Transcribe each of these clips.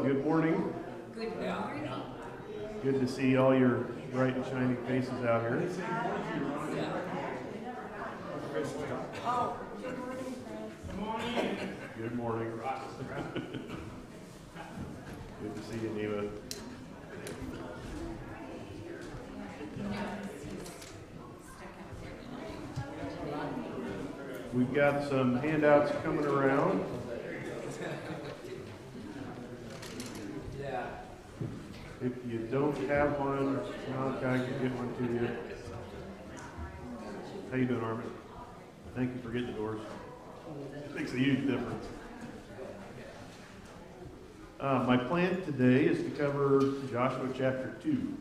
Well, good morning. Good morning. Good to see all your bright and shining faces out here. Oh, good morning, Flax. Good morning. Good to see you, Neva. We've got some handouts coming around. If you don't have one, Malachi can get one to you. How you doing, Armin? Thank you for getting the doors. It makes a huge difference. My plan today is to cover Joshua chapter 2,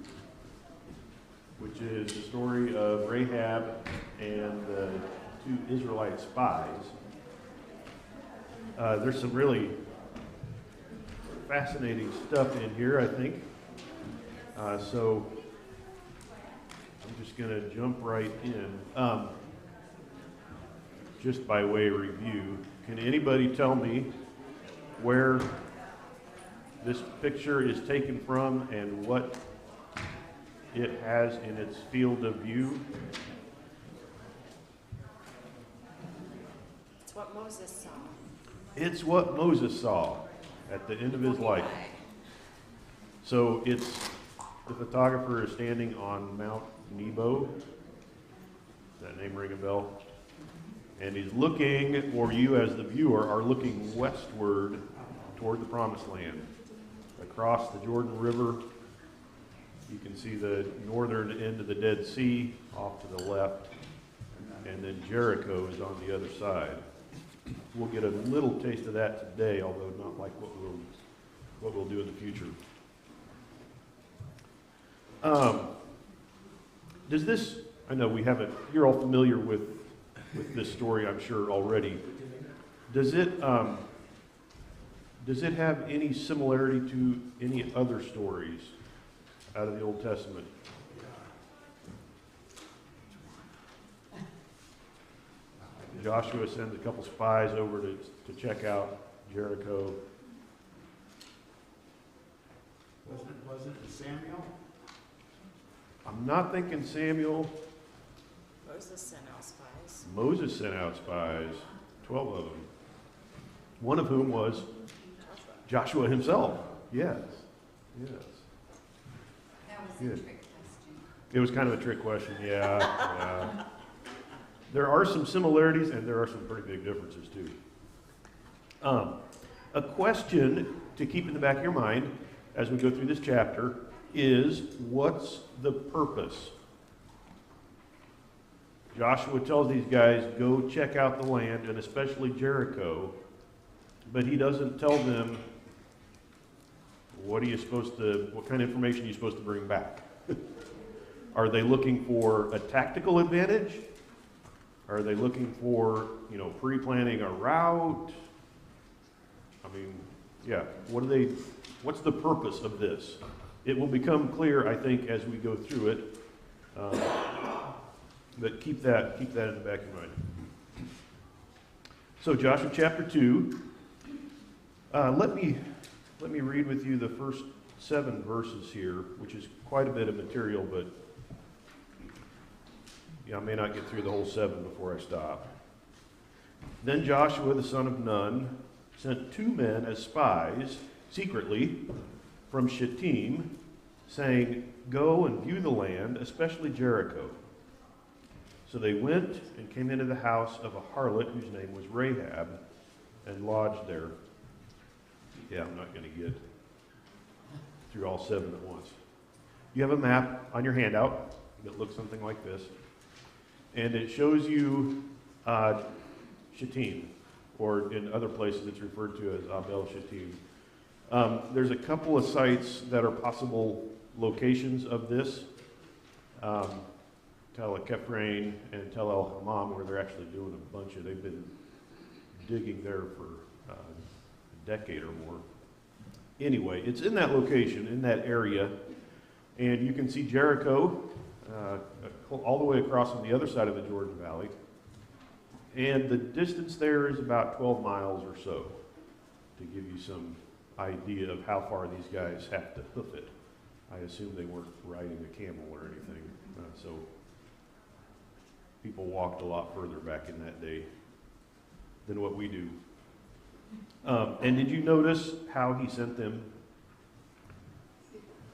which is the story of Rahab and the 2 Israelite spies. There's some really fascinating stuff in here, I think. So I'm just going to jump right in. Just by way of review, can anybody tell me where this picture is taken from and what it has in its field of view? It's what Moses saw. It's what Moses saw at the end of his life. So it's the photographer is standing on Mount Nebo. Does that name ring a bell? And he's looking, or you as the viewer are looking westward toward the Promised Land. Across the Jordan River, you can see the northern end of the Dead Sea off to the left, and then Jericho is on the other side. We'll get a little taste of that today, although not like what we'll do in the future. Does this, I know we haven't, you're all familiar with this story, I'm sure, already. Does it have any similarity to any other stories out of the Old Testament? Joshua sends a couple spies over to check out Jericho. Wasn't it Samuel? I'm not thinking Samuel. Moses sent out spies. Moses sent out spies, 12 of them. One of whom was Joshua himself. Yes. Yes. That was Good. a trick question. It was kind of a trick question, yeah. There are some similarities and there are some pretty big differences too. A question to keep in the back of your mind as we go through this chapter is, what's the purpose? Joshua tells these guys, go check out the land, and especially Jericho, but he doesn't tell them what kind of information are you supposed to bring back? Are they looking for a tactical advantage? Are they looking for, pre-planning a route? I mean, yeah, what's the purpose of this? It will become clear, I think, as we go through it. But keep that in the back of your mind. So Joshua chapter 2. Let me read with you the first 7 verses here, which is quite a bit of material, but I may not get through the whole 7 before I stop. Then Joshua the son of Nun sent 2 men as spies secretly from Shittim, saying, go and view the land, especially Jericho. So they went and came into the house of a harlot whose name was Rahab, and lodged there. Yeah, I'm not going to get through all 7 at once. You have a map on your handout that looks something like this. And it shows you Shittim, or in other places it's referred to as Abel Shittim. There's a couple of sites that are possible locations of this. Tel Kephrain and Tel El Hammam, where they're actually doing they've been digging there for a decade or more. Anyway, it's in that location, in that area, and you can see Jericho all the way across on the other side of the Jordan Valley, and the distance there is about 12 miles or so, to give you some idea of how far these guys have to hoof it. I assume they weren't riding a camel or anything. So people walked a lot further back in that day than what we do. And did you notice how he sent them?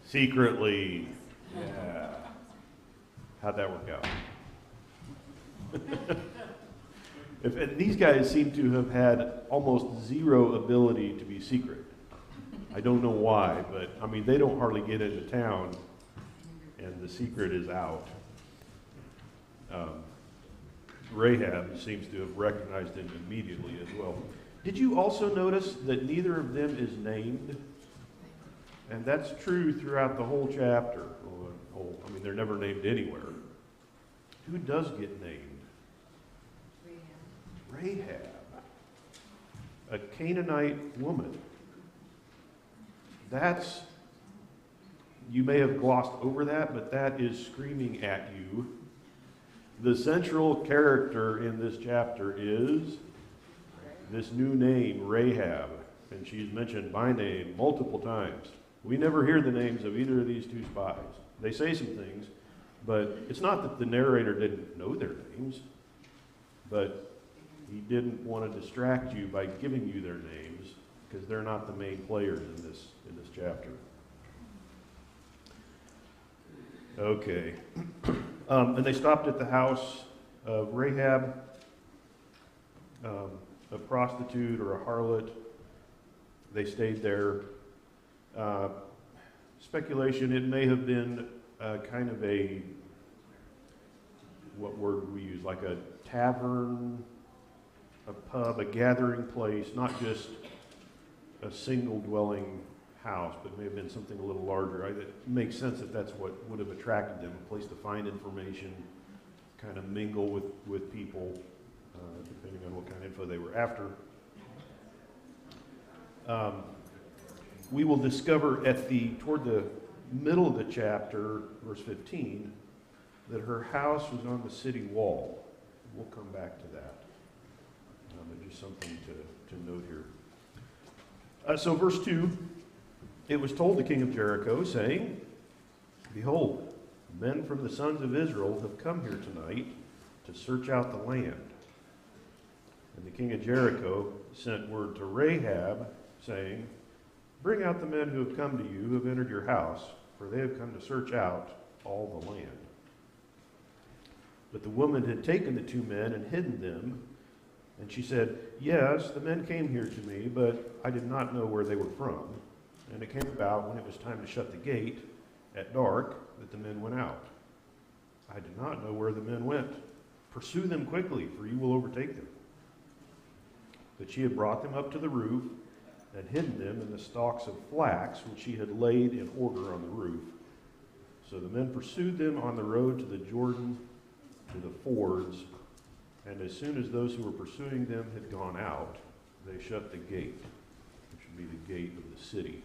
Secretly. Yeah. How'd that work out? And these guys seem to have had almost zero ability to be secret. I don't know why, but I mean, they don't hardly get into town, and the secret is out. Rahab seems to have recognized him immediately as well. Did you also notice that neither of them is named? And that's true throughout the whole chapter. I mean, they're never named anywhere. Who does get named? Rahab, a Canaanite woman. You may have glossed over that, but that is screaming at you. The central character in this chapter is this new name, Rahab, and she's mentioned by name multiple times. We never hear the names of either of these two spies. They say some things, but it's not that the narrator didn't know their names, but he didn't want to distract you by giving you their names, because they're not the main players in this chapter. Okay. And they stopped at the house of Rahab, a prostitute or a harlot. They stayed there. Speculation, it may have been kind of what word would we use, like a tavern, a pub, a gathering place, not just a single dwelling house, but may have been something a little larger. It makes sense that that's what would have attracted them, a place to find information, kind of mingle with people, depending on what kind of info they were after. We will discover toward the middle of the chapter, verse 15, that her house was on the city wall. We'll come back to that. Just something to note here. So verse 2, it was told the king of Jericho, saying, "Behold, men from the sons of Israel have come here tonight to search out the land." And the king of Jericho sent word to Rahab, saying, "Bring out the men who have come to you, who have entered your house, for they have come to search out all the land." But the woman had taken the two men and hidden them, and she said, "Yes, the men came here to me, but I did not know where they were from. And it came about when it was time to shut the gate at dark that the men went out. I did not know where the men went. Pursue them quickly, for you will overtake them." But she had brought them up to the roof and hidden them in the stalks of flax which she had laid in order on the roof. So the men pursued them on the road to the Jordan, to the fords, and as soon as those who were pursuing them had gone out, they shut the gate, which would be the gate of the city.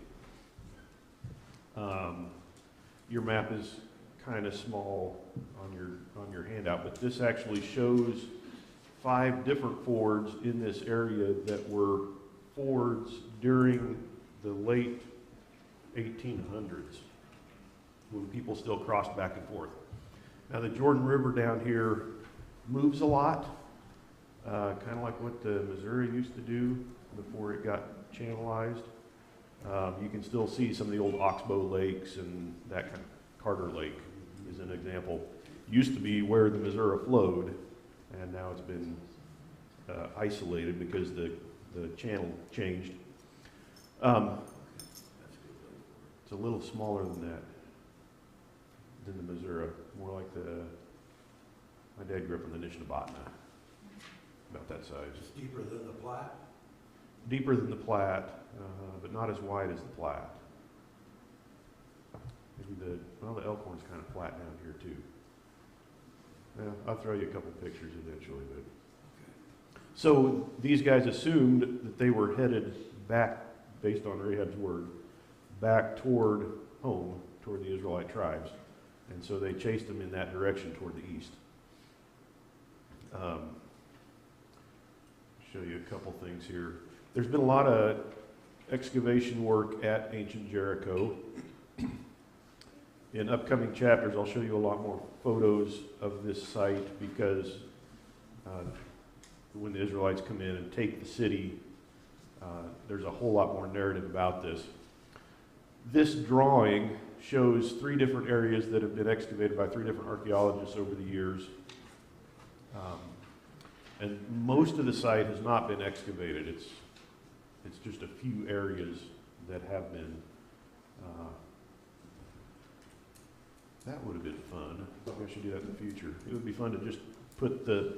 Your map is kind of small on your handout, but this actually shows 5 different fords in this area that were fords during the late 1800s, when people still crossed back and forth. Now the Jordan River down here moves a lot, kind of like what the Missouri used to do before it got channelized. You can still see some of the old Oxbow lakes and that kind of. Carter Lake is an example. Used to be where the Missouri flowed, and now it's been isolated because the channel changed. It's a little smaller than that, than the Missouri. More like my dad grew up in the Nishnabotna, about that size. It's deeper than the Platte? Deeper than the Platte, but not as wide as the Platte. Maybe the Elkhorn's kind of flat down here too. Yeah, I'll throw you a couple pictures eventually. But so these guys assumed that they were headed back, based on Rahab's word, back toward home, toward the Israelite tribes. And so they chased them in that direction toward the east. Show you a couple things here. There's been a lot of excavation work at ancient Jericho. In upcoming chapters, I'll show you a lot more photos of this site because when the Israelites come in and take the city, there's a whole lot more narrative about this. This drawing shows 3 different areas that have been excavated by 3 different archaeologists over the years. And most of the site has not been excavated. It's just a few areas that have been. That would have been fun. Maybe I should do that in the future. It would be fun to just put the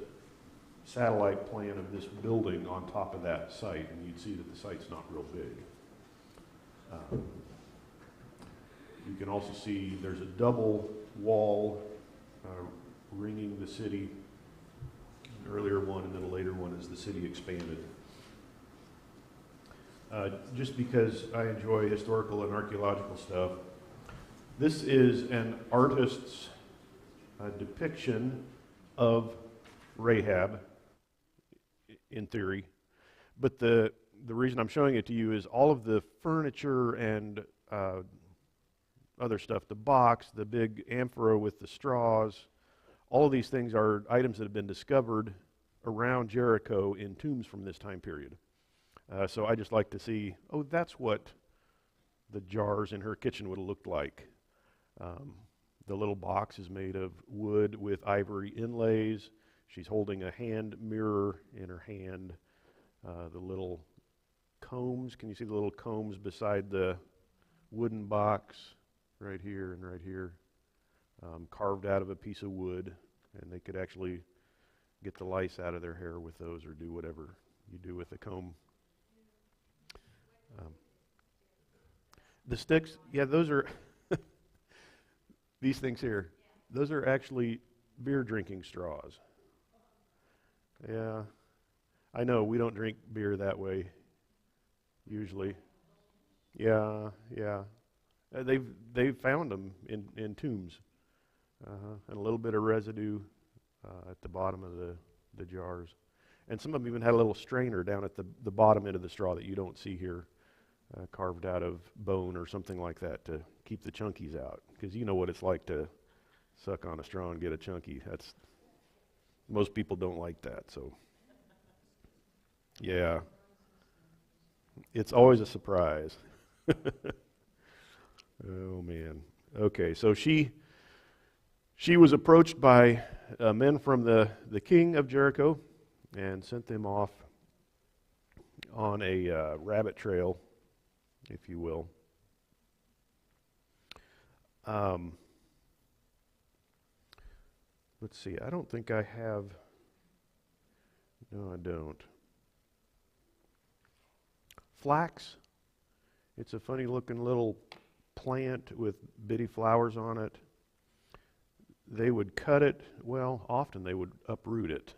satellite plan of this building on top of that site, and you'd see that the site's not real big. You can also see there's a double wall ringing the city. An earlier one and then a later one as the city expanded. Just because I enjoy historical and archaeological stuff, this is an artist's depiction of Rahab, in theory. But the reason I'm showing it to you is all of the furniture and other stuff, the box, the big amphora with the straws, all of these things are items that have been discovered around Jericho in tombs from this time period. So I just like to see, oh, that's what the jars in her kitchen would have looked like. The little box is made of wood with ivory inlays. She's holding a hand mirror in her hand. The little combs, can you see the little combs beside the wooden box right here and right here, carved out of a piece of wood, and they could actually get the lice out of their hair with those or do whatever you do with a comb. The sticks, yeah, those are these things here. Those are actually beer drinking straws. Yeah, I know we don't drink beer that way usually. Yeah. They've found them in tombs, and a little bit of residue at the bottom of the jars, and some of them even had a little strainer down at the bottom end of the straw that you don't see here, carved out of bone or something like that to keep the chunkies out, because you know what it's like to suck on a straw and get a chunky. Most people don't like that, so yeah, it's always a surprise. Oh man. Okay, so she was approached by men from the king of Jericho and sent them off on a rabbit trail, if you will. Let's see, I don't think I have, no I don't. Flax, it's a funny looking little plant with bitty flowers on it. They would cut it, well, often they would uproot it,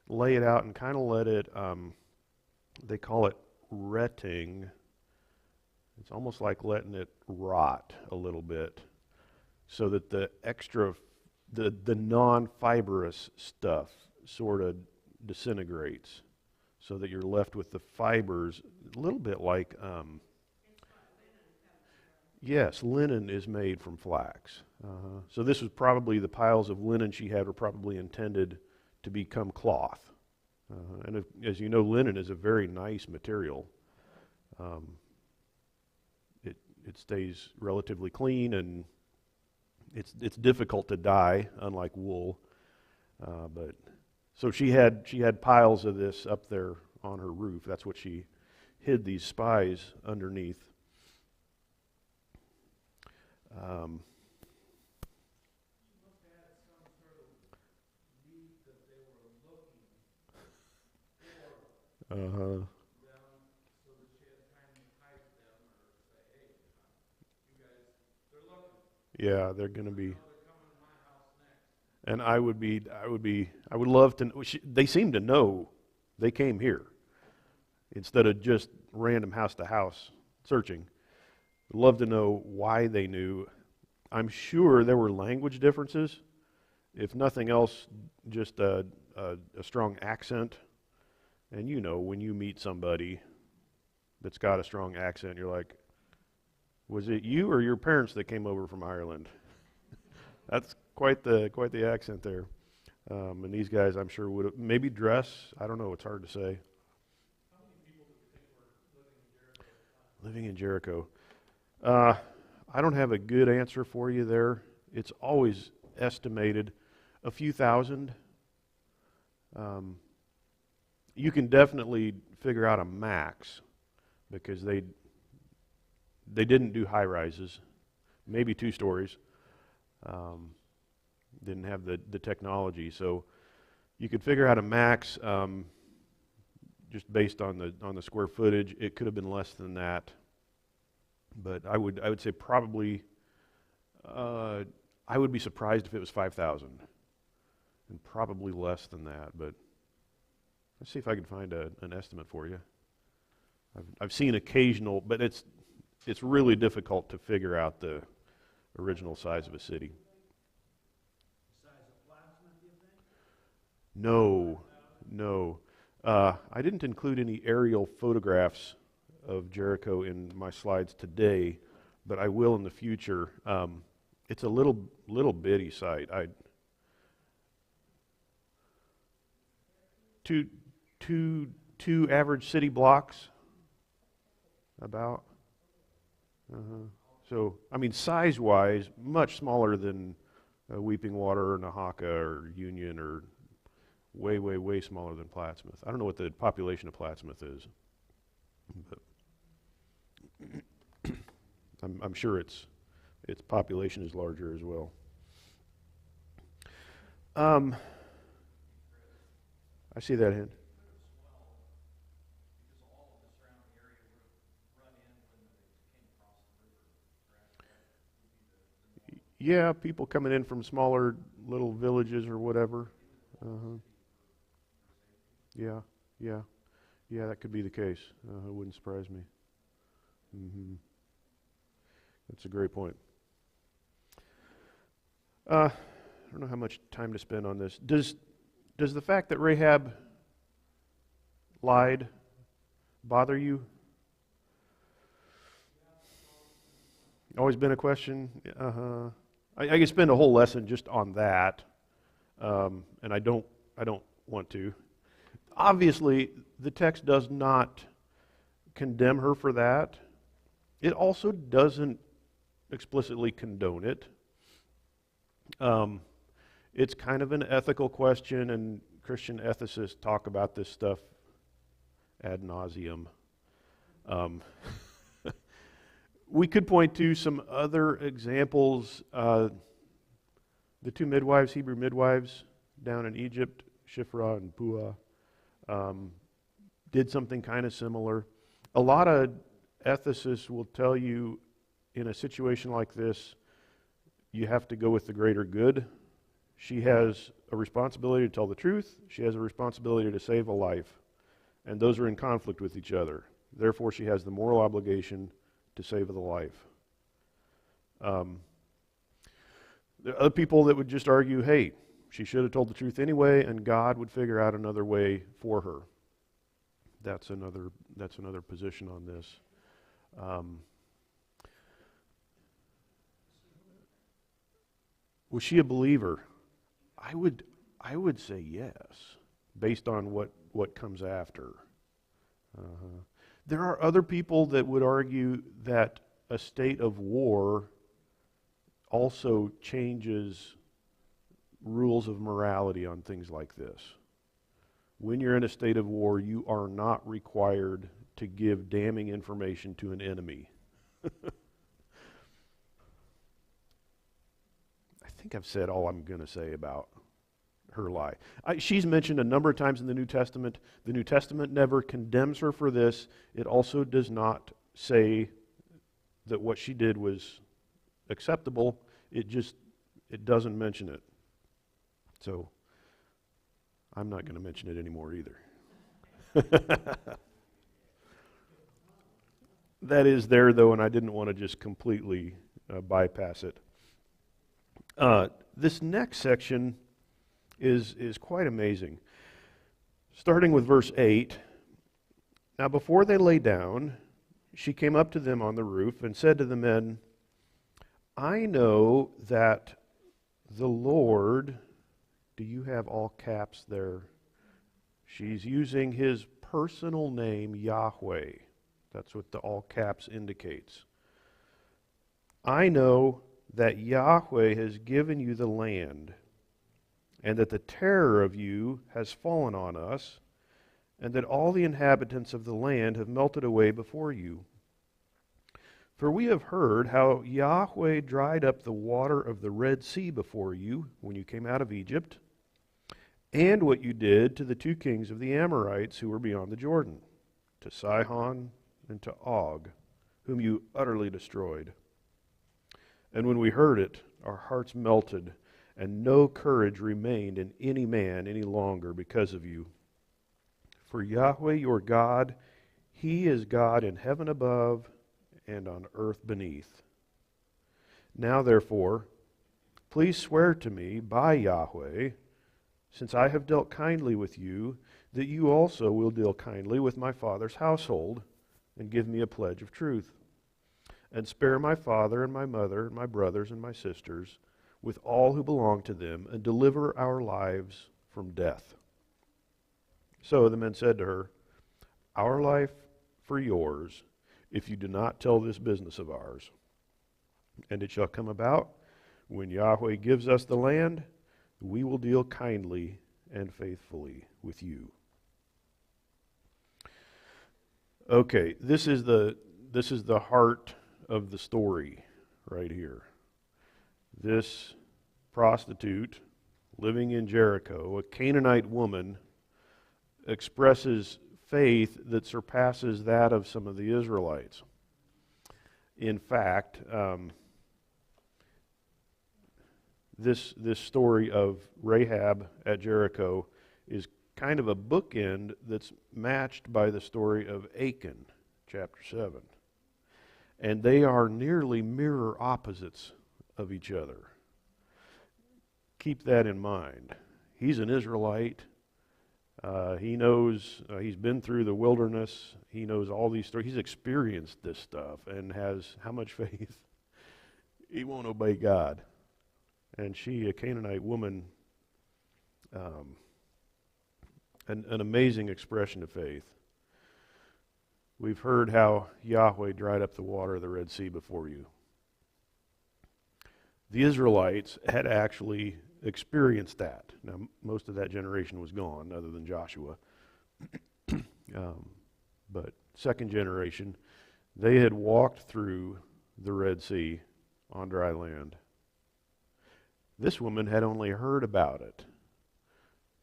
lay it out and kind of let it, they call it retting. It's almost like letting it rot a little bit so that the extra, the non-fibrous stuff sort of disintegrates so that you're left with the fibers, a little bit like, yes, linen is made from flax. So this was probably, the piles of linen she had were probably intended to become cloth. And as you know, linen is a very nice material. It stays relatively clean, and it's difficult to dye, unlike wool. But so she had piles of this up there on her roof. That's what she hid these spies underneath. Yeah, they're going to be. And I would love to. They seem to know they came here instead of just random house to house searching. I'd love to know why they knew. I'm sure there were language differences. If nothing else, just a strong accent. And you know, when you meet somebody, that's got a strong accent. You're like, was it you or your parents that came over from Ireland? That's quite the accent there. And these guys, I'm sure, would have maybe dress. I don't know. It's hard to say. Living in Jericho. I don't have a good answer for you there. It's always estimated a few thousand. You can definitely figure out a max because they didn't do high rises, maybe 2 stories. Didn't have the technology, so you could figure out a max just based on the square footage. It could have been less than that, but I would say probably I would be surprised if it was 5,000, and probably less than that. But let's see if I can find an estimate for you. I've seen occasional, but it's really difficult to figure out the original size of a city. No. I didn't include any aerial photographs of Jericho in my slides today, but I will in the future. It's a little bitty site. Two average city blocks, about. So, I mean, size-wise, much smaller than Weeping Water or Nahaka or Union, or way smaller than Plattsmouth. I don't know what the population of Plattsmouth is, but I'm sure its population is larger as well. I see that hand. Yeah, people coming in from smaller little villages or whatever. Yeah, that could be the case. It wouldn't surprise me. That's a great point. I don't know how much time to spend on this. Does the fact that Rahab lied bother you? Always been a question? I could spend a whole lesson just on that, and I don't want to. Obviously, the text does not condemn her for that. It also doesn't explicitly condone it. It's kind of an ethical question, and Christian ethicists talk about this stuff ad nauseum. We could point to some other examples. The 2 midwives, Hebrew midwives, down in Egypt, Shiphrah and Puah, did something kind of similar. A lot of ethicists will tell you in a situation like this, you have to go with the greater good. She has a responsibility to tell the truth. She has a responsibility to save a life. And those are in conflict with each other. Therefore, she has the moral obligation to save the life. There are other people that would just argue, hey, she should have told the truth anyway, and God would figure out another way for her. That's another position on this. Was she a believer? I would say yes, based on what comes after. There are other people that would argue that a state of war also changes rules of morality on things like this. When you're in a state of war, you are not required to give damning information to an enemy. I think I've said all I'm going to say about her lie. She's mentioned a number of times in the New Testament. The New Testament never condemns her for this. It also does not say that what she did was acceptable. It doesn't mention it. So I'm not going to mention it anymore either. That is there, though, and I didn't want to just completely bypass it. This next section is quite amazing. Starting with verse 8. Now before they lay down, she came up to them on the roof and said to the men, I know that the Lord, do you have all caps there? She's using his personal name, Yahweh. That's what the all caps indicates. I know that Yahweh has given you the land, and that the terror of you has fallen on us, and that all the inhabitants of the land have melted away before you. For we have heard how Yahweh dried up the water of the Red Sea before you when you came out of Egypt, and what you did to the two kings of the Amorites who were beyond the Jordan, to Sihon and to Og, whom you utterly destroyed. And when we heard it, our hearts melted, and no courage remained in any man any longer because of you. For Yahweh your God, he is God in heaven above and on earth beneath. Now therefore, please swear to me by Yahweh, since I have dealt kindly with you, that you also will deal kindly with my father's household, and give me a pledge of truth. And spare my father and my mother and my brothers and my sisters, with all who belong to them, and deliver our lives from death. So the men said to her, Our life for yours, if you do not tell this business of ours. And it shall come about, when Yahweh gives us the land, we will deal kindly and faithfully with you. Okay, this is the heart of the story right here. This prostitute living in Jericho, a Canaanite woman, expresses faith that surpasses that of some of the Israelites. In fact, this story of Rahab at Jericho is kind of a bookend that's matched by the story of Achan, chapter 7. And they are nearly mirror opposites of each other. Keep that in mind. He's an Israelite. He knows, he's been through the wilderness. He knows all these stories. He's experienced this stuff and has how much faith? He won't obey God. And she, a Canaanite woman, an amazing expression of faith. We've heard how Yahweh dried up the water of the Red Sea before you. The Israelites had actually experienced that. Now, most of that generation was gone, other than Joshua. But second generation, they had walked through the Red Sea on dry land. This woman had only heard about it,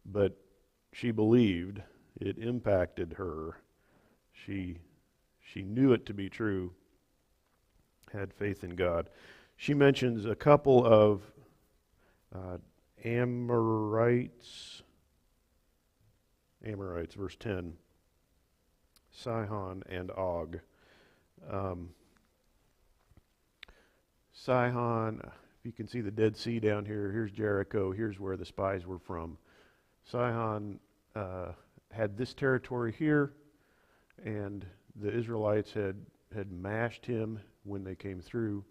but she believed. It impacted her. She knew it to be true, had faith in God. She mentions a couple of Amorites, verse 10, Sihon and Og. Sihon, if you can see the Dead Sea down here, here's Jericho, here's where the spies were from. Sihon had this territory here, and the Israelites had mashed him when they came through.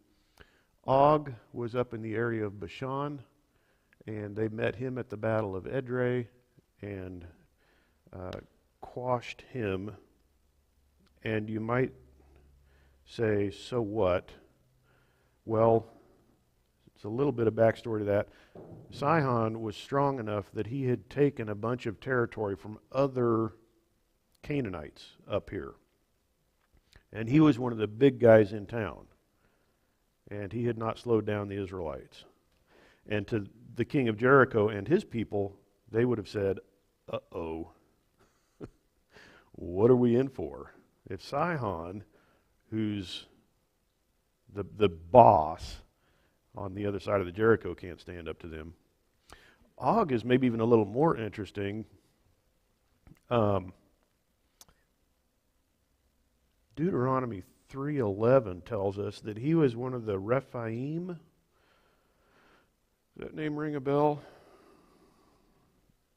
Og was up in the area of Bashan, and they met him at the Battle of Edrei and quashed him. And you might say, so what? Well, it's a little bit of backstory to that. Sihon was strong enough that he had taken a bunch of territory from other Canaanites up here. And he was one of the big guys in town. And he had not slowed down the Israelites. And to the king of Jericho and his people, they would have said, uh-oh, what are we in for? If Sihon, who's the boss on the other side of the Jericho, can't stand up to them. Og is maybe even a little more interesting. Deuteronomy 3:11 tells us that he was one of the Rephaim. Does that name ring a bell?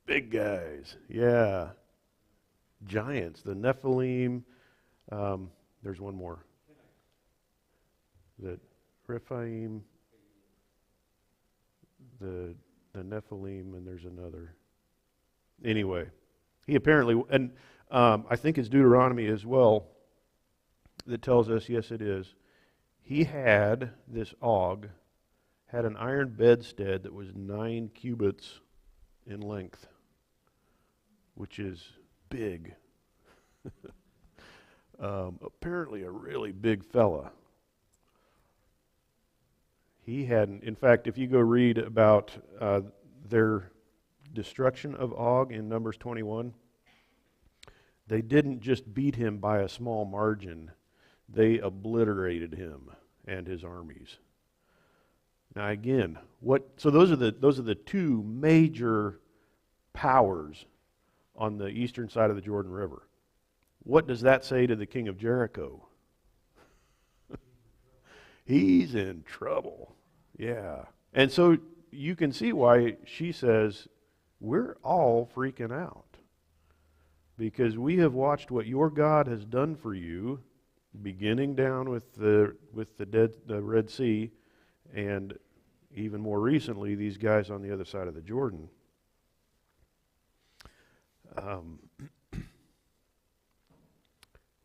Big guys, yeah. Giants, the Nephilim. There's one more. The Rephaim, the Nephilim, and there's another. Anyway, he apparently, and I think it's Deuteronomy as well that tells us, yes it is, he had, this Og, had an iron bedstead that was 9 cubits in length, which is big. Apparently a really big fella. He hadn't, in fact, if you go read about their destruction of Og in Numbers 21, they didn't just beat him by a small margin, they obliterated him and his armies. Now again, so those are the two major powers on the eastern side of the Jordan River. What does that say to the king of Jericho? He's in trouble. Yeah. And so you can see why she says, we're all freaking out. Because we have watched what your God has done for you, beginning down with the Red Sea, and even more recently, these guys on the other side of the Jordan.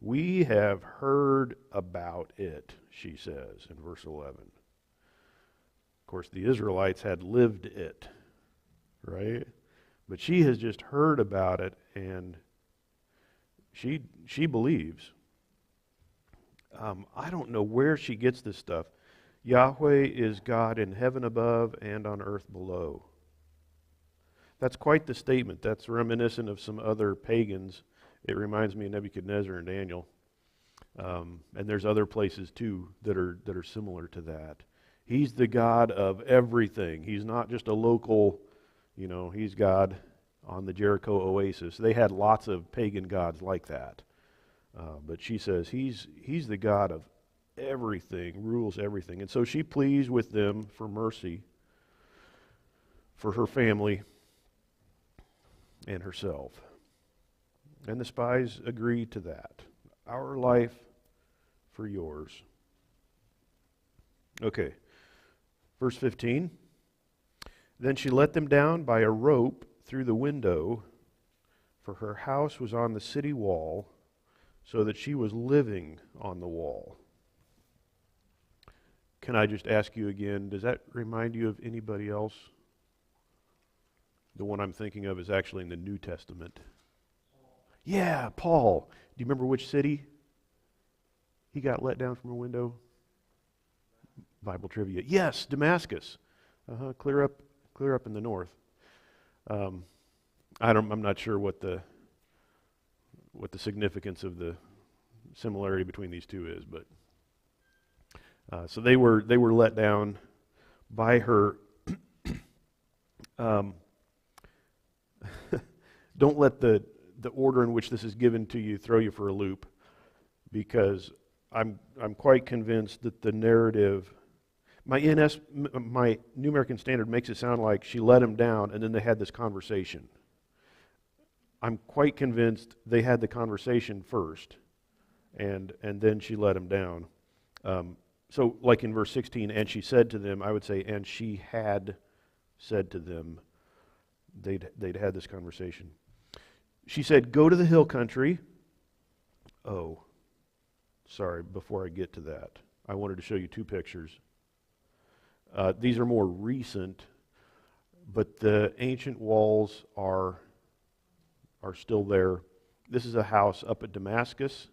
We have heard about it, she says in verse 11. Of course, the Israelites had lived it, right? But she has just heard about it, and she believes. I don't know where she gets this stuff. Yahweh is God in heaven above and on earth below. That's quite the statement. That's reminiscent of some other pagans. It reminds me of Nebuchadnezzar and Daniel. And there's other places too that are similar to that. He's the God of everything. He's not just a local, he's God on the Jericho oasis. They had lots of pagan gods like that. But she says he's the God of everything, rules everything. And so she pleads with them for mercy for her family and herself. And the spies agree to that. Our life for yours. Okay, verse 15. Then she let them down by a rope through the window, for her house was on the city wall, so that she was living on the wall. Can I just ask you again, does that remind you of anybody else? The one I'm thinking of is actually in the New Testament. Yeah, Paul. Do you remember which city he got let down from a window? Bible trivia. Yes, Damascus. Clear up in the north. I'm not sure what the significance of the similarity between these two is, but so they were let down by her. Don't let the order in which this is given to you throw you for a loop, because I'm quite convinced that the narrative, my New American Standard makes it sound like she let him down and then they had this conversation. I'm quite convinced they had the conversation first, and then she let him down. So like in verse 16, and she said to them, I would say, and she had said to them, they'd had this conversation. She said, go to the hill country. Oh, sorry, before I get to that, I wanted to show you two pictures. These are more recent, but the ancient walls are still there. This is a house up at Damascus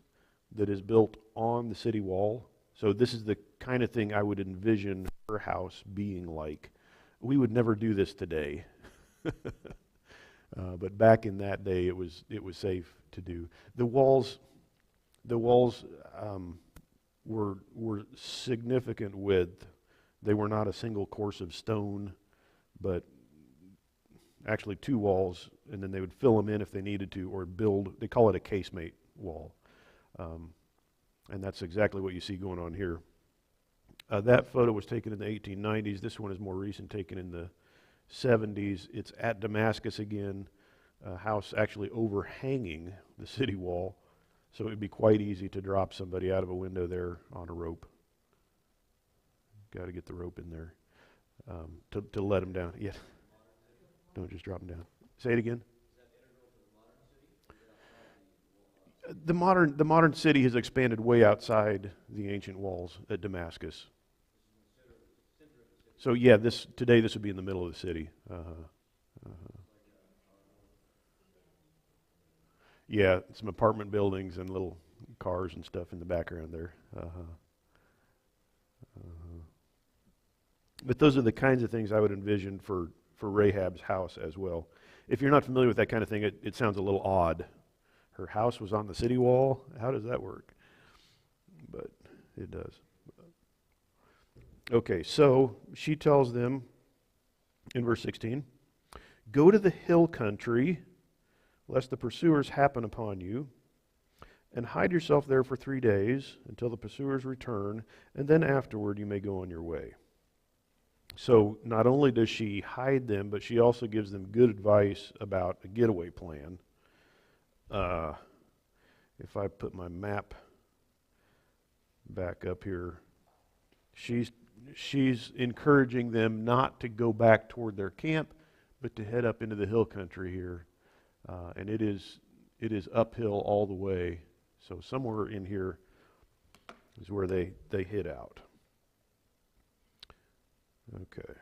that is built on the city wall. So this is the kind of thing I would envision her house being like. We would never do this today. But back in that day, it was safe to do. The walls were significant width. They were not a single course of stone, but actually two walls, and then they would fill them in if they needed to, or build. They call it a casemate wall, and that's exactly what you see going on here. That photo was taken in the 1890s. This one is more recent, taken in the 70s. It's at Damascus again, a house actually overhanging the city wall. So it would be quite easy to drop somebody out of a window there on a rope. Got to get the rope in there to let them down. Yeah. Don't just drop them down. Say it again. The modern city has expanded way outside the ancient walls at Damascus. So yeah, today this would be in the middle of the city. Yeah, some apartment buildings and little cars and stuff in the background there. But those are the kinds of things I would envision for Rahab's house as well. If you're not familiar with that kind of thing, it sounds a little odd. Her house was on the city wall. How does that work? But it does. Okay, so she tells them in verse 16, "Go to the hill country, lest the pursuers happen upon you, and hide yourself there for 3 days until the pursuers return, and then afterward you may go on your way." So not only does she hide them, but she also gives them good advice about a getaway plan. If I put my map back up here, she's encouraging them not to go back toward their camp, but to head up into the hill country here. And it is uphill all the way. So somewhere in here is where they hid out. Okay.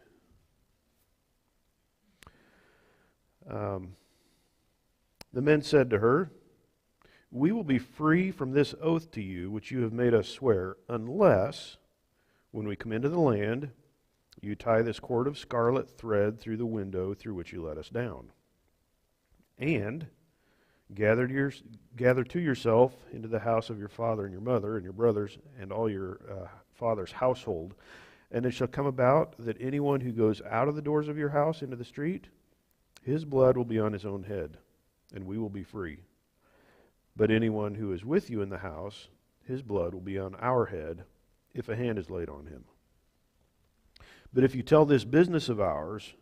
The men said to her, "We will be free from this oath to you, which you have made us swear, unless, when we come into the land, you tie this cord of scarlet thread through the window through which you let us down. And gather to yourself into the house of your father and your mother and your brothers and all your father's household. And it shall come about that anyone who goes out of the doors of your house into the street, his blood will be on his own head, and we will be free. But anyone who is with you in the house, his blood will be on our head, if a hand is laid on him. But if you tell this business of ours,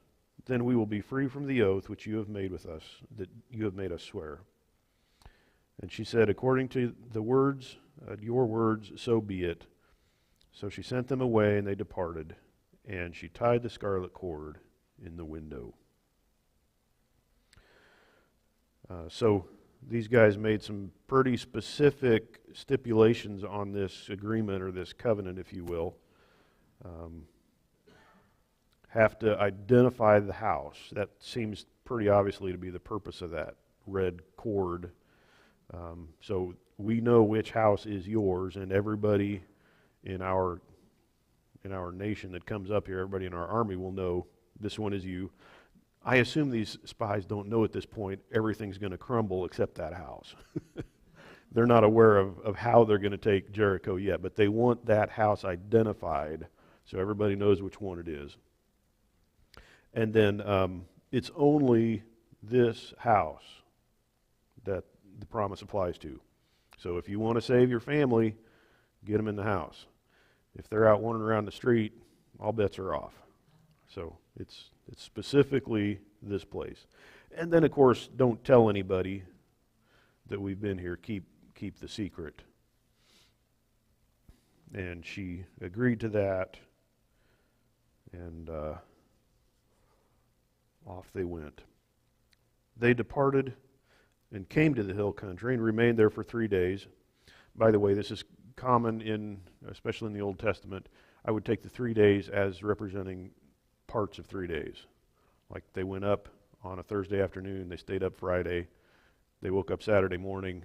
then we will be free from the oath which you have made with us, that you have made us swear." And she said, "According to the words, your words, so be it." So she sent them away, and they departed, and she tied the scarlet cord in the window. So these guys made some pretty specific stipulations on this agreement, or this covenant, if you will. Have to identify the house. That seems pretty obviously to be the purpose of that red cord. So we know which house is yours, and everybody in our nation that comes up here, everybody in our army will know this one is you. I assume these spies don't know at this point everything's going to crumble except that house. They're not aware of how they're going to take Jericho yet, but they want that house identified so everybody knows which one it is. And then it's only this house that the promise applies to. So if you want to save your family, get them in the house. If they're out wandering around the street, all bets are off. So it's specifically this place. And then, of course, don't tell anybody that we've been here. Keep the secret. And she agreed to that, and off they went. They departed and came to the hill country and remained there for 3 days. By the way, this is common especially in the Old Testament. I would take the 3 days as representing parts of 3 days. Like they went up on a Thursday afternoon, they stayed up Friday, they woke up Saturday morning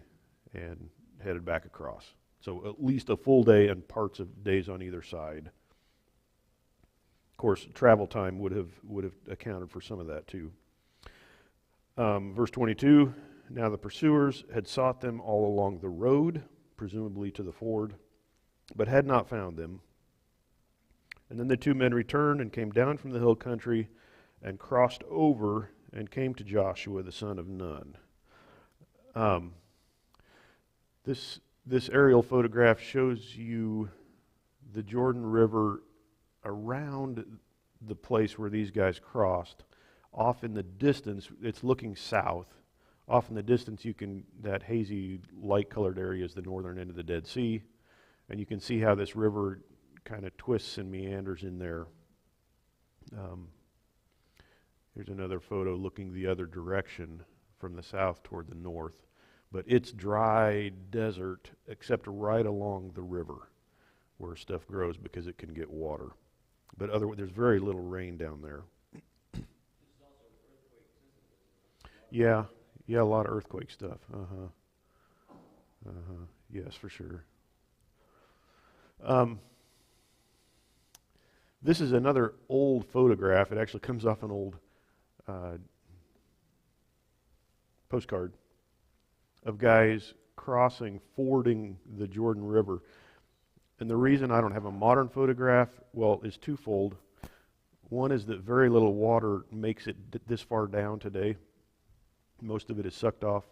and headed back across. So at least a full day and parts of days on either side. Of course, travel time would have accounted for some of that too. Verse 22, now the pursuers had sought them all along the road, presumably to the ford, but had not found them. And then the two men returned and came down from the hill country and crossed over and came to Joshua the son of Nun. This aerial photograph shows you the Jordan River around the place where these guys crossed. Off in the distance, it's looking south. Off in the distance, that hazy light-colored area is the northern end of the Dead Sea, and you can see how this river kind of twists and meanders in there. Here's another photo looking the other direction from the south toward the north. But it's dry desert except right along the river where stuff grows because it can get water. But there's very little rain down there. Yeah, a lot of earthquake stuff. Yes, for sure. This is another old photograph. It actually comes off an old postcard of guys fording the Jordan River. And the reason I don't have a modern photograph, is twofold. One is that very little water makes it this far down today. Most of it is sucked off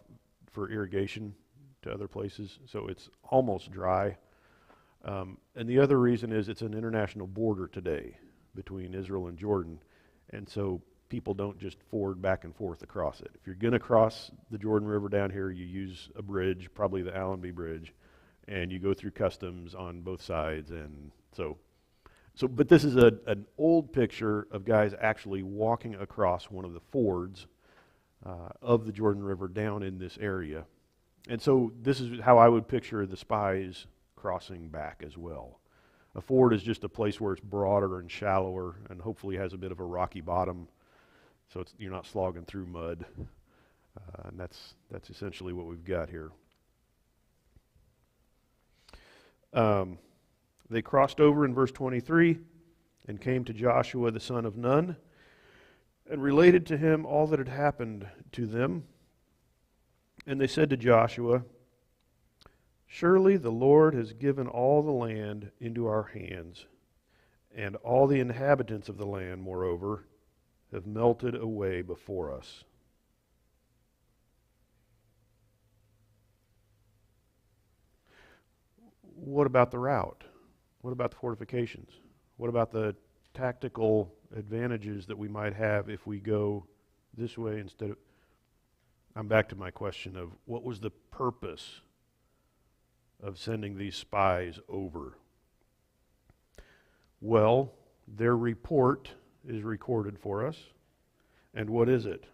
for irrigation to other places, so it's almost dry. And the other reason is it's an international border today between Israel and Jordan, and so people don't just ford back and forth across it. If you're going to cross the Jordan River down here, you use a bridge, probably the Allenby Bridge, and you go through customs on both sides. And but this is an old picture of guys actually walking across one of the fords of the Jordan River down in this area. And so this is how I would picture the Spies crossing back as well. A ford is just a place where it's broader and shallower and hopefully has a bit of a rocky bottom, so you're not slogging through mud. And that's essentially what we've got here. They crossed over in verse 23 and came to Joshua the son of Nun and related to him all that had happened to them. And they said to Joshua, "Surely the Lord has given all the land into our hands, and all the inhabitants of the land, moreover, have melted away before us." What about the route? What about the fortifications? What about the tactical advantages that we might have if we go this way instead of... I'm back to my question of what was the purpose of sending these spies over? Well, their report is recorded for us. And what is it?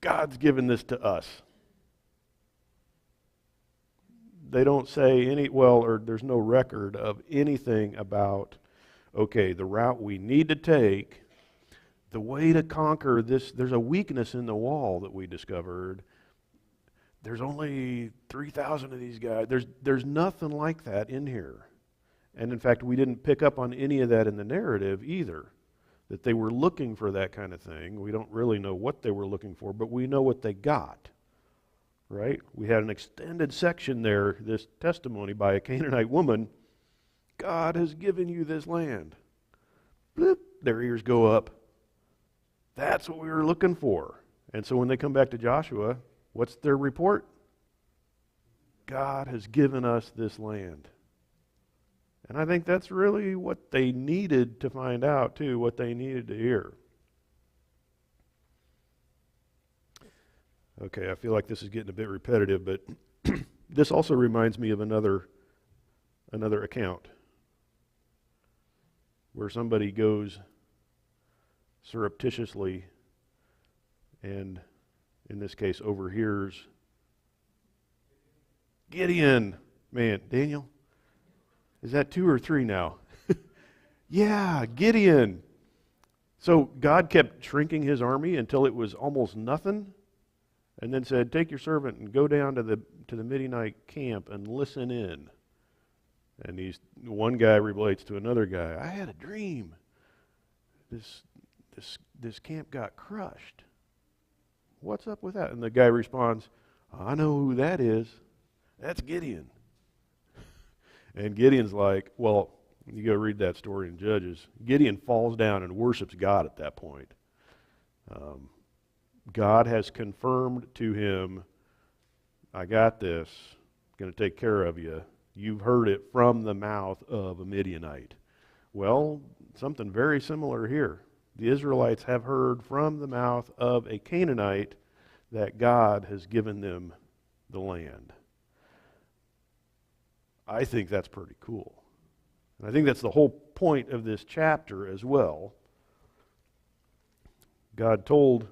God's given this to us. They don't say or there's no record of anything about, okay, the route we need to take, the way to conquer this. There's a weakness in the wall that we discovered. There's only 3,000 of these guys. There's nothing like that in here. And in fact, we didn't pick up on any of that in the narrative either, that they were looking for that kind of thing. We don't really know what they were looking for, but we know what they got, right? We had an extended section there, this testimony by a Canaanite woman. God has given you this land. Bloop, their ears go up. That's what we were looking for. And so when they come back to Joshua, what's their report? God has given us this land. And I think that's really what they needed to find out, too, what they needed to hear. Okay, I feel like this is getting a bit repetitive, but this also reminds me of another account where somebody goes surreptitiously and, in this case, overhears Gideon. Man, Daniel? Is that 2 or 3 now? Yeah, Gideon. So God kept shrinking his army until it was almost nothing, and then said, "Take your servant and go down to the Midianite camp and listen in." And one guy relates to another guy. "I had a dream. This camp got crushed. What's up with that?" And the guy responds, "I know who that is. That's Gideon." And Gideon's like, well, you go read that story in Judges. Gideon falls down and worships God at that point. God has confirmed to him, "I got this. I'm going to take care of you. You've heard it from the mouth of a Midianite." Well, something very similar here. The Israelites have heard from the mouth of a Canaanite that God has given them the land. I think that's pretty cool. And I think that's the whole point of this chapter as well. God told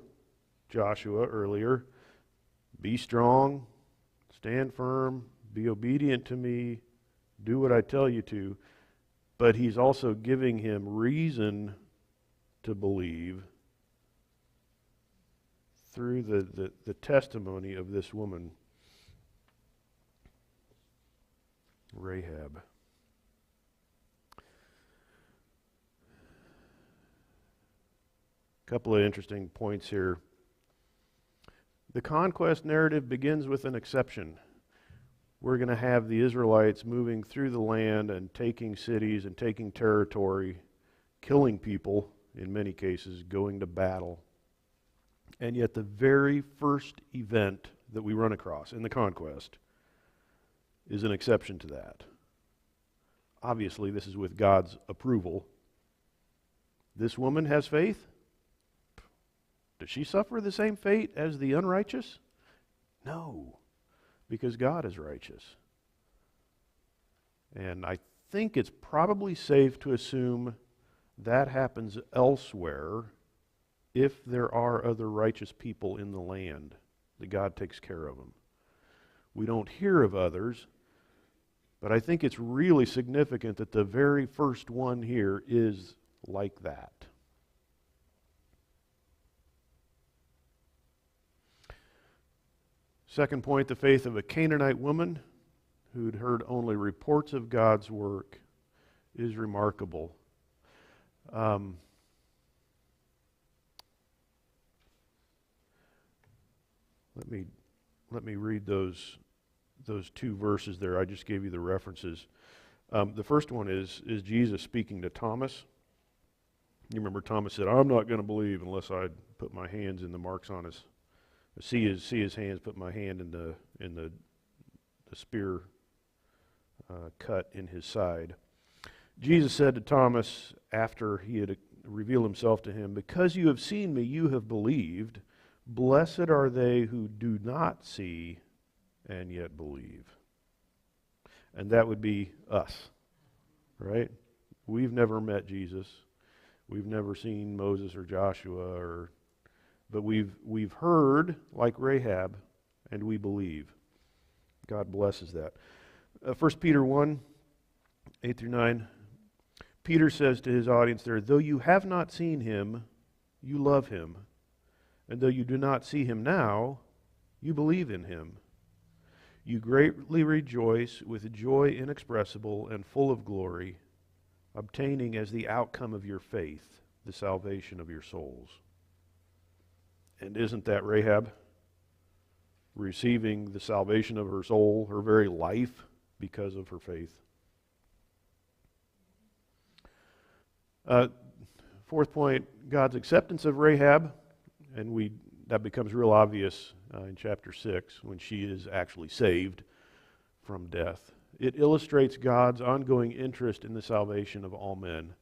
Joshua earlier, be strong, stand firm, be obedient to me, do what I tell you to. But he's also giving him reason to believe through the testimony of this woman, Rahab. A couple of interesting points here. The conquest narrative begins with an exception. We're going to have the Israelites moving through the land and taking cities and taking territory, killing people, in many cases, going to battle. And yet the very first event that we run across in the conquest is an exception to that. Obviously, this is with God's approval. This woman has faith. Does she suffer the same fate as the unrighteous? No, because God is righteous. And I think it's probably safe to assume that happens elsewhere if there are other righteous people in the land, that God takes care of them. We don't hear of others, but I think it's really significant that the very first one here is like that. Second point, the faith of a Canaanite woman who'd heard only reports of God's work is remarkable. Let me read those two verses there. I just gave you the references. The first one is Jesus speaking to Thomas. You remember Thomas said, "I'm not going to believe unless I put my hands in the marks on his see his hands, put my hand in the spear cut in his side." Jesus said to Thomas after he had revealed himself to him, "Because you have seen me, you have believed. Blessed are they who do not see and yet believe." And that would be us, right? We've never met Jesus. We've never seen Moses or Joshua, but we've heard, like Rahab, and we believe. God blesses that. 1 Peter 1, 8 through 9. Peter says to his audience there, "Though you have not seen him, you love him. And though you do not see him now, you believe in him. You greatly rejoice with joy inexpressible and full of glory, obtaining as the outcome of your faith the salvation of your souls." And isn't that Rahab? Receiving the salvation of her soul, her very life, because of her faith. Fourth point, God's acceptance of Rahab, and that becomes real obvious in chapter 6 when she is actually saved from death. It illustrates God's ongoing interest in the salvation of all men.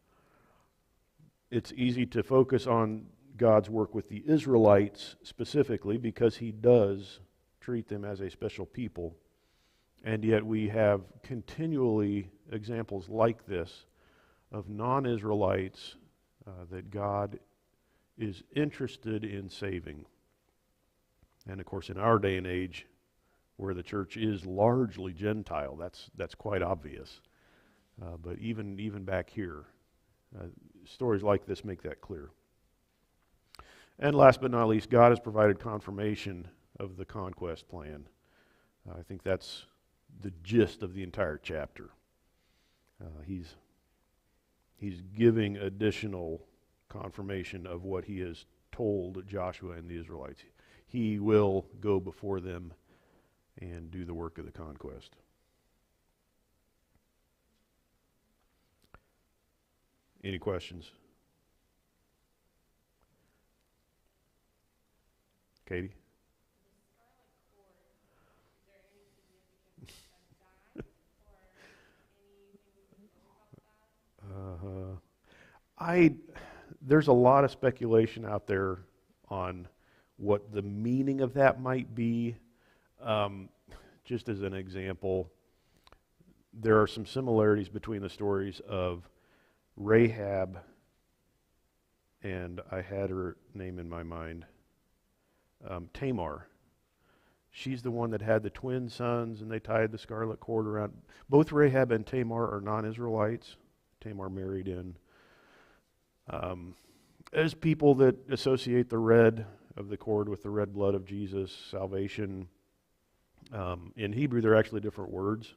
It's easy to focus on God's work with the Israelites specifically because he does treat them as a special people. And yet we have continually examples like this of non-Israelites that God is interested in saving. And of course in our day and age, where the church is largely Gentile, that's quite obvious. But even back here, stories like this make that clear. And last but not least, God has provided confirmation of the conquest plan. I think that's the gist of the entire chapter. He's giving additional confirmation of what he has told Joshua and the Israelites. He will go before them and do the work of the conquest. Any questions? Katie? there's a lot of speculation out there on what the meaning of that might be. Just as an example, there are some similarities between the stories of Rahab, and I had her name in my mind, Tamar. She's the one that had the twin sons, and they tied the scarlet cord around. Both Rahab and Tamar are non-Israelites. Tamar married in. As people that associate the red of the cord with the red blood of Jesus, salvation. In Hebrew, they're actually different words.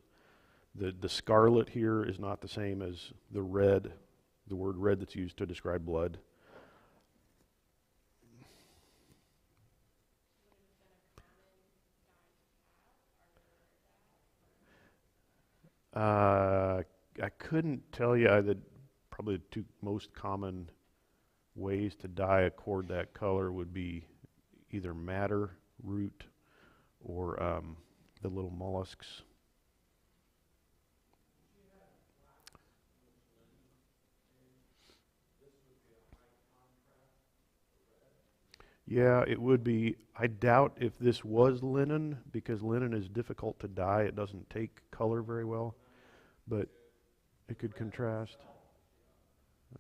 The scarlet here is not the same as the red, the word red that's used to describe blood. I couldn't tell you. Probably the two most common ways to dye a cord that color would be either madder root or the little mollusks. Yeah, it would be. I doubt if this was linen, because linen is difficult to dye. It doesn't take color very well, but it could contrast.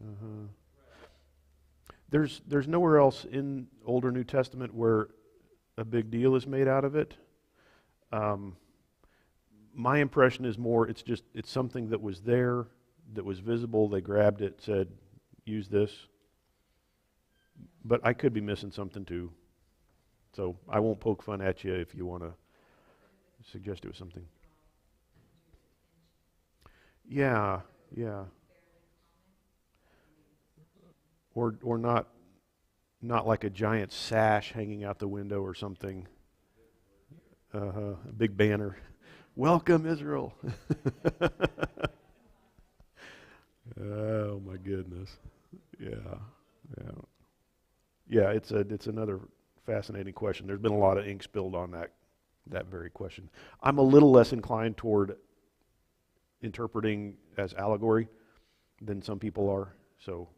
Uh-huh. There's nowhere else in Old or New Testament where a big deal is made out of it. My impression is more it's something that was there, that was visible. They grabbed it, said, use this. But I could be missing something too. So I won't poke fun at you if you want to suggest it was something. Yeah. Or not like a giant sash hanging out the window or something. A big banner. Welcome, Israel. Oh my goodness. Yeah, it's another fascinating question. There's been a lot of ink spilled on that very question. I'm a little less inclined toward interpreting as allegory than some people are, so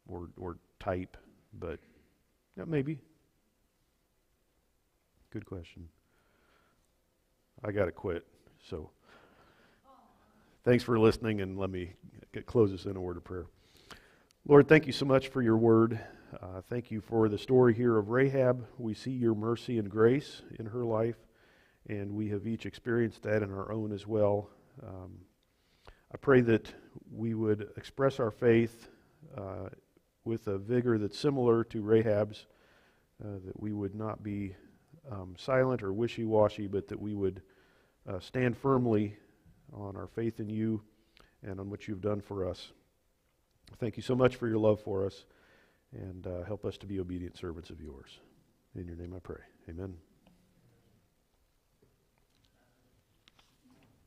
or type, but yeah, maybe. Good question. I got to quit, so thanks for listening, and let me close this in a word of prayer. Lord, thank you so much for your word. Thank you for the story here of Rahab. We see your mercy and grace in her life, and we have each experienced that in our own as well. I pray that we would express our faith with a vigor that's similar to Rahab's, that we would not be silent or wishy-washy, but that we would stand firmly on our faith in you and on what you've done for us. Thank you so much for your love for us, and help us to be obedient servants of yours. In your name I pray. Amen.